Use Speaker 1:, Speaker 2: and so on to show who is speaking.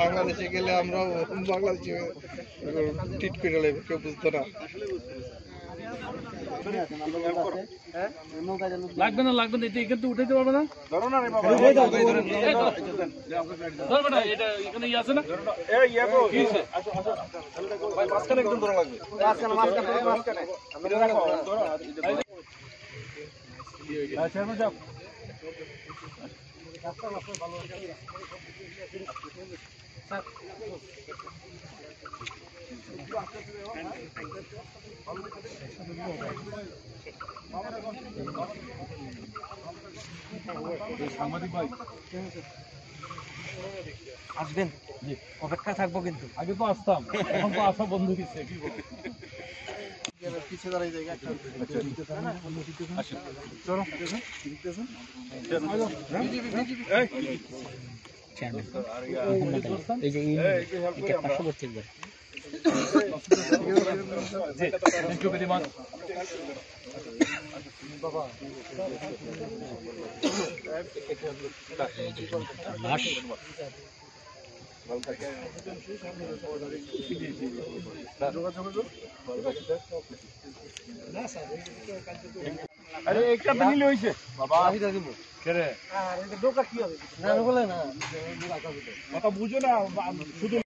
Speaker 1: বাংলাদেশে গেলে আমরা বাংলাদেশে টিট করে নেবে, কেউ বুঝতো না।
Speaker 2: লাগবে না লাগবে না, এটা এখান থেকে উঠাইতে পারবে না। এটা এখানে ইয়ে আছে না,
Speaker 1: একদম ধরা লাগবে।
Speaker 2: সাংবাদিক ভাই
Speaker 3: আসবেন, অপেক্ষা থাকবো। কিন্তু
Speaker 2: আগে তো আসতাম, এখন তো আসা বন্ধ হয়েছে। কি বলবো,
Speaker 1: পিছিয়ে দাঁড়াই জায়গা
Speaker 3: এই যে পার্শ্ববর্তী একবার
Speaker 2: থ্যাংক ইউ ভেরি মাচ।
Speaker 3: লাশ
Speaker 2: আরে একটা নিলে হইছে বাবা, কেরে
Speaker 3: ডোকা কি হবে না বলে না,
Speaker 2: কথা বুঝো না শুধু।